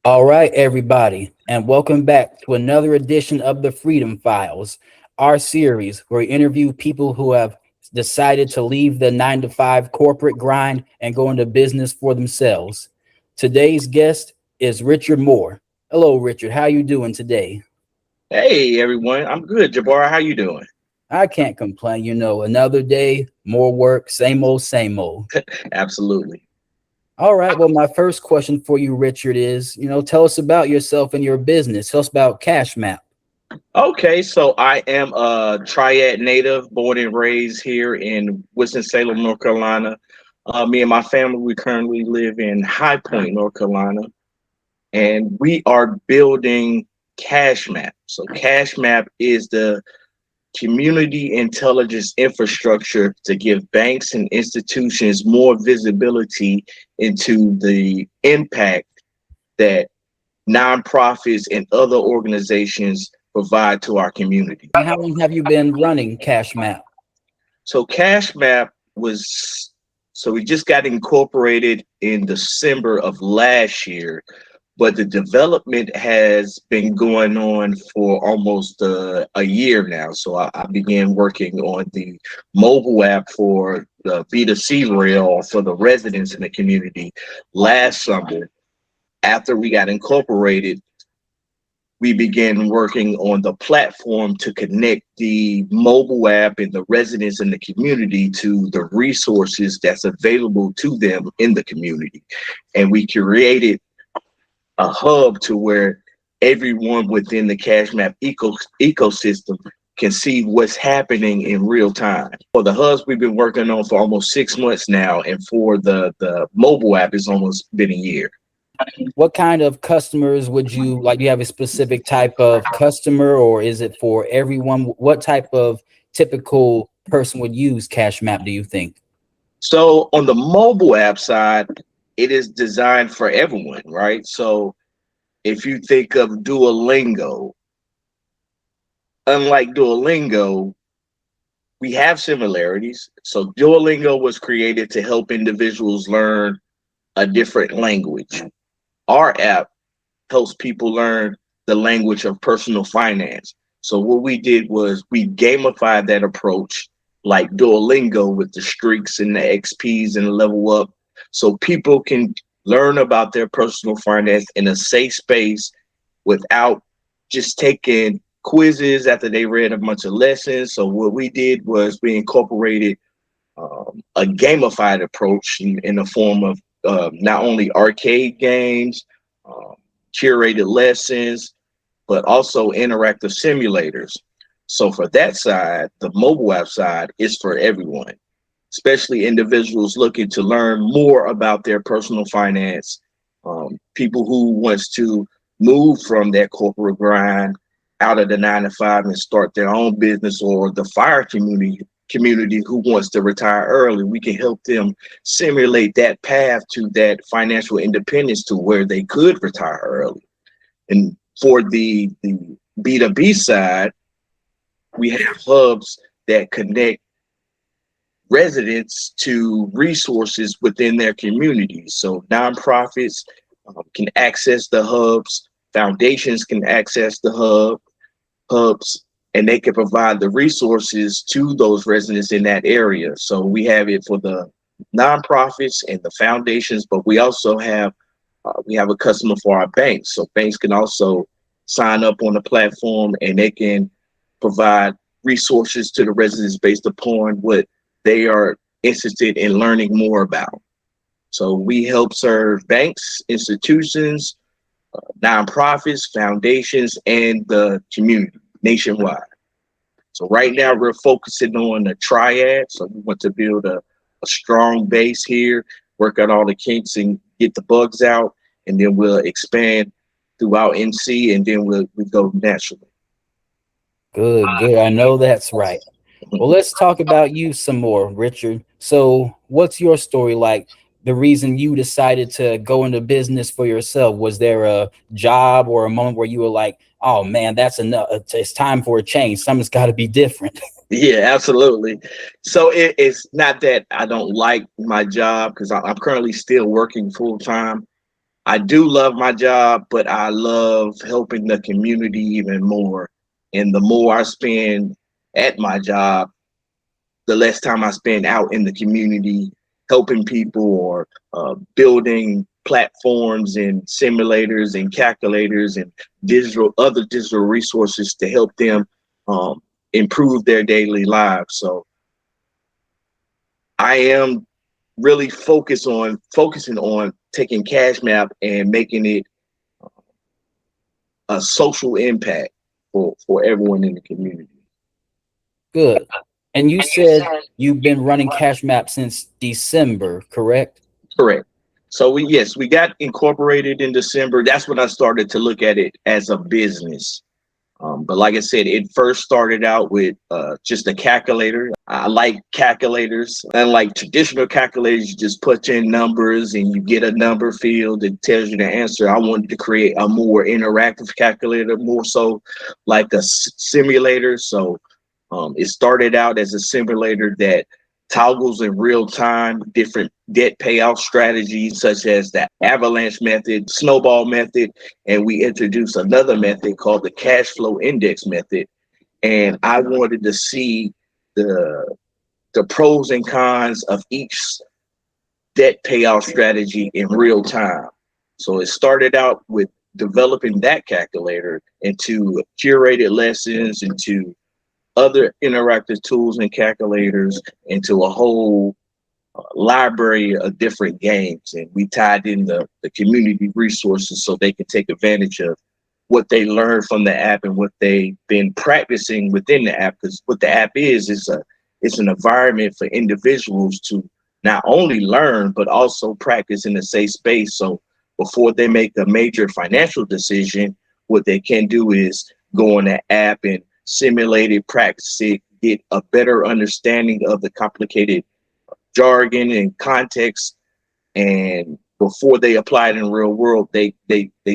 All right, everybody, and welcome back to another edition of the Freedom Files, our series where we interview people who have decided to leave the 9 to 5 corporate grind and go into business for themselves. Today's guest is Richard Moore. Hello, Richard. How you doing today? Hey everyone, I'm good. Jabbar, how you doing? I can't complain. Another day, more work, same old, same old. Absolutely. All right. Well, my first question for you, Richard, is tell us about yourself and your business. Tell us about CashMap. Okay, so I am a Triad native, born and raised here in Winston-Salem, North Carolina. Me and my family, we currently live in High Point, North Carolina, and we are building CashMap. So CashMap is the community intelligence infrastructure to give banks and institutions more visibility into the impact that nonprofits and other organizations provide to our community. And how long have you been running CashMap? So CashMap was so we just got incorporated in December of last year, but the development has been going on for almost a year now. So I began working on the mobile app for the B2C rail for the residents in the community last summer. After we got incorporated, we began working on the platform to connect the mobile app and the residents in the community to the resources that's available to them in the community. And we created a hub to where everyone within the CashMap ecosystem can see what's happening in real time. For the hubs, we've been working on for almost 6 months now, and for the mobile app, it's almost been a year. What kind of customers would you like? Do you have a specific type of customer, or is it for everyone? What type of typical person would use CashMap, do you think? So on the mobile app side, it is designed for everyone, right? So if you think of Duolingo, unlike Duolingo, we have similarities. So Duolingo was created to help individuals learn a different language. Our app helps people learn the language of personal finance. So what we did was we gamified that approach like Duolingo with the streaks and the XPs and the level up so people can learn about their personal finance in a safe space without just taking quizzes after they read a bunch of lessons. So what we did was we incorporated a gamified approach in the form of not only arcade games, um, curated lessons, but also interactive simulators. So for that side, the mobile app side is for everyone, especially individuals looking to learn more about their personal finance, people who wants to move from that corporate grind out of the 9 to 5 and start their own business, or the fire community who wants to retire early. We can help them simulate that path to that financial independence to where they could retire early. And for the B2B side, we have hubs that connect residents to resources within their communities. So nonprofits can access the hubs, foundations can access the hubs, and they can provide the resources to those residents in that area. So we have it for the nonprofits and the foundations, but we have a customer for our banks. So banks can also sign up on the platform and they can provide resources to the residents based upon what they are interested in learning more about. So we help serve banks, institutions, nonprofits, foundations, and the community nationwide. So right now we're focusing on the triad. So we want to build a strong base here, work out all the kinks and get the bugs out, and then we'll expand throughout NC, and then we go nationally. Good, good. I know that's right. Well, let's talk about you some more, Richard. So, what's your story like? The reason you decided to go into business for yourself, was there a job or a moment where you were like, "Oh man, that's enough. It's time for a change. Something's got to be different." Yeah, absolutely. So it's not that I don't like my job because I'm currently still working full time. I do love my job, but I love helping the community even more. And the more I spend at my job, the less time I spend out in the community helping people or building platforms and simulators and calculators and digital resources to help them um, improve their daily lives. So I am really focusing on taking CashMap and making it a social impact for everyone in the community. Good. And you said you've been running Cash Map since December, correct? Correct. So we got incorporated in December. That's when I started to look at it as a business. But like I said, it first started out with just a calculator. I like calculators. Unlike traditional calculators, you just put in numbers and you get a number field that tells you the answer. I wanted to create a more interactive calculator, more so like a simulator. So it started out as a simulator that toggles in real time different debt payoff strategies, such as the avalanche method, snowball method, and we introduced another method called the cash flow index method. And I wanted to see the the pros and cons of each debt payoff strategy in real time. So it started out with developing that calculator into curated lessons, into other interactive tools and calculators, into a whole library of different games. And we tied in the community resources so they can take advantage of what they learned from the app and what they've been practicing within the app. Because what the app is it's an environment for individuals to not only learn but also practice in a safe space. So before they make a major financial decision, what they can do is go on the app and simulate it, practice it, get a better understanding of the complicated jargon and context, and before they apply it in the real world, they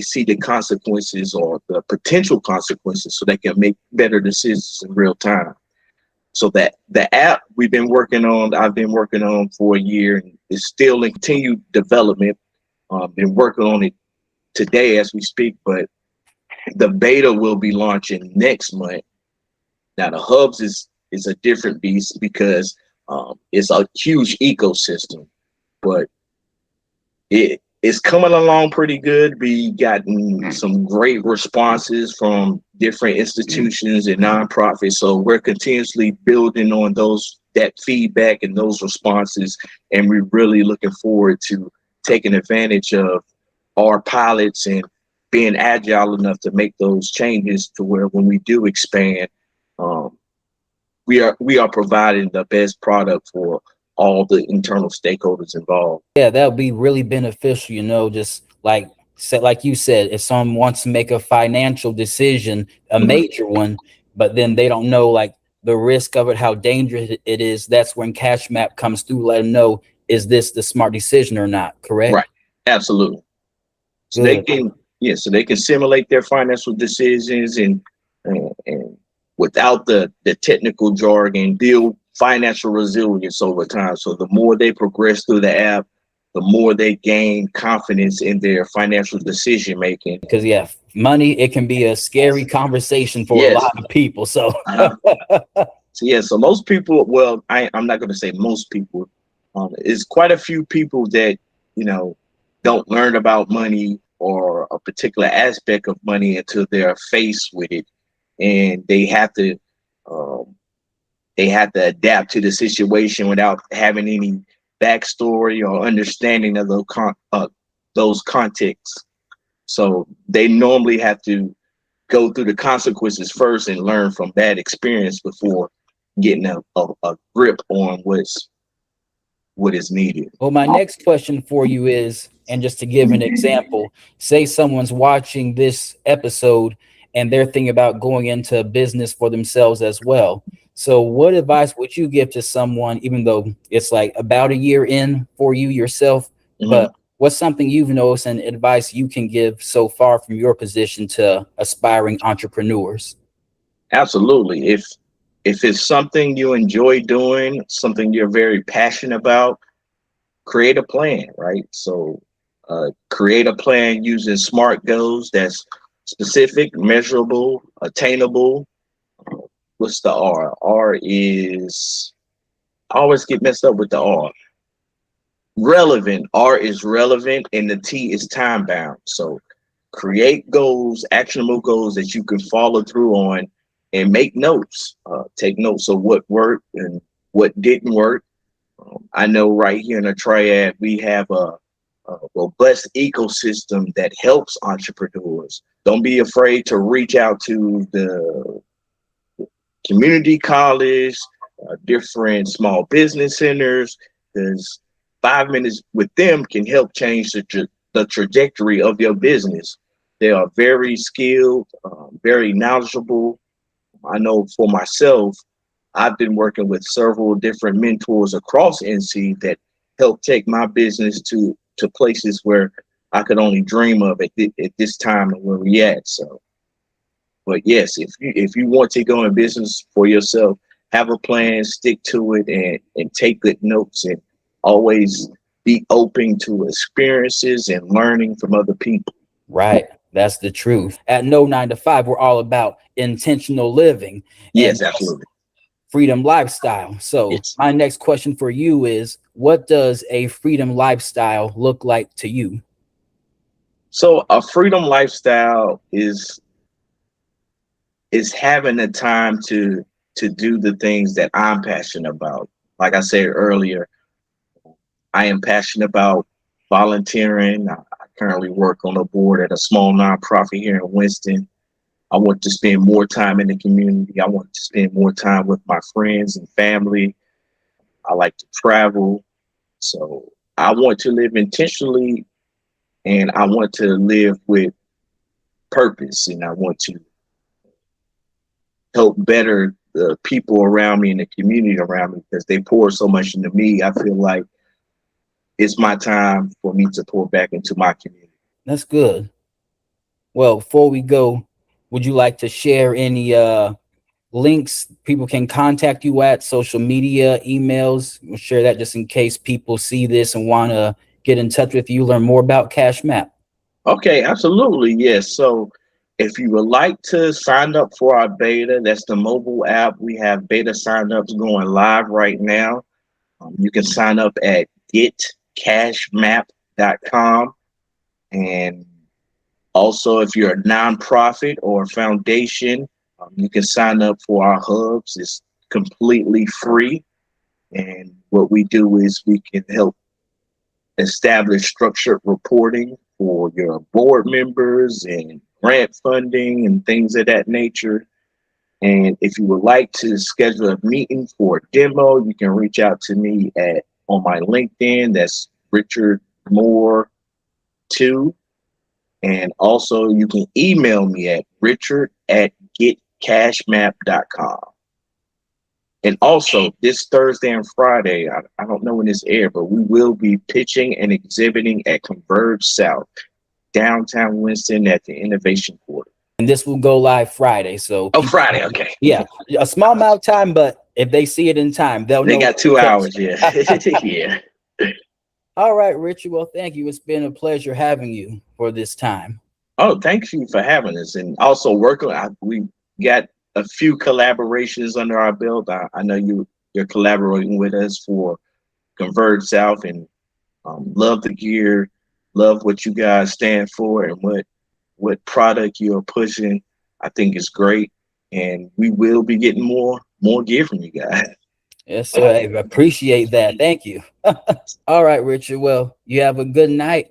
see the consequences or the potential consequences so they can make better decisions in real time. So that the app I've been working on for a year, and is still in continued development. Been working on it today as we speak, but the beta will be launching next month. Now the hubs is a different beast because it's a huge ecosystem, but it's coming along pretty good. We gotten some great responses from different institutions and nonprofits. So we're continuously building on that feedback and those responses, and we're really looking forward to taking advantage of our pilots and being agile enough to make those changes to where when we do expand, um, we are providing the best product for all the internal stakeholders involved. Yeah, that would be really beneficial, just like said, like you said, if someone wants to make a financial decision, a Mhm. major one, but then they don't know like the risk of it, how dangerous it is, that's when Cash Map comes through, let them know, is this the smart decision or not, Right. correct? Absolutely. So they Good. can, yeah, so they can simulate their financial decisions and without the technical jargon, build financial resilience over time. So the more they progress through the app, the more they gain confidence in their financial decision making. Because yeah, money, it can be a scary conversation for a Yes. lot of people. So Uh-huh. So yeah, so most people, well, I'm not going to say most people. It's quite a few people that you know don't learn about money or a particular aspect of money until they're faced with it, and um, they have to adapt to the situation without having any backstory or understanding of those contexts. So they normally have to go through the consequences first and learn from that experience before getting a grip on what is needed. well, my next question for you is, and just to give an example, say someone's watching this episode and they're thinking about going into business for themselves as well. So, what advice would you give to someone, even though it's like about a year in for you yourself? Mhm. But what's something you've noticed and advice you can give so far from your position to aspiring entrepreneurs? Absolutely. If it's something you enjoy doing, something you're very passionate about, create a plan, right? So Create a plan using SMART goals that's specific, measurable, attainable. What's the R? R is, I always get messed up with the R. Relevant. R is relevant, and the T is time bound. So create goals, actionable goals that you can follow through on, and make notes. Take notes of what worked and what didn't work. I know right here in the Triad, we have a robust ecosystem that helps entrepreneurs. Don't be afraid to reach out to the community college, different small business centers, because 5 minutes with them can help change the trajectory of your business. They are very skilled, very knowledgeable. I know for myself, I've been working with several different mentors across NC that help take my business to places where I could only dream of at this time and where we at. So, but yes, if you want to go in business for yourself, have a plan, stick to it, and take good notes, and always be open to experiences and learning from other people. Right. That's the truth. At No 9 to 5, we're all about intentional living and Yes, absolutely. freedom lifestyle. So, Yes. my next question for you is, what does a freedom lifestyle look like to you? So a freedom lifestyle is having the time to do the things that I'm passionate about. Like I said earlier, I am passionate about volunteering. I currently work on a board at a small nonprofit here in Winston. I want to spend more time in the community. I want to spend more time with my friends and family. I like to travel. So I want to live intentionally, and I want to live with purpose, and I want to help better the people around me and the community around me because they pour so much into me. I feel like it's my time for me to pour back into my community. That's good. Well, before we go, would you like to share any links people can contact you at, social media, emails? We'll share that just in case people see this and want to get in touch with you, learn more about CashMap. Okay, absolutely. Yes. So if you would like to sign up for our beta, that's the mobile app. We have beta signups going live right now. You can sign up at getcashmap.com. And also, if you're a nonprofit or a foundation, you can sign up for our hubs. It's completely free. And what we do is we can help establish structured reporting for your board members and grant funding and things of that nature. And if you would like to schedule a meeting for a demo, you can reach out to me at on my LinkedIn. That's Richard Moore 2. And also you can email me at richard@getcashmap.com. And also this Thursday and Friday, I don't know when this airs, but we will be pitching and exhibiting at Converge South, downtown Winston at the Innovation Quarter. And this will go live Friday. So, Oh, Friday, okay. yeah, a small amount of time, but if they see it in time, they'll They know. got 2 hours, yeah. Yeah. All right, Richard. Well, thank you. It's been a pleasure having you for this time. Oh, thank you for having us. And also working, we got a few collaborations under our belt. I know you're collaborating with us for Converge South, and love the gear, love what you guys stand for, and what product you're pushing. I think it's great, and we will be getting more gear from you guys. Yes, sir. I appreciate that. Thank you. All right, Richard. Well, you have a good night.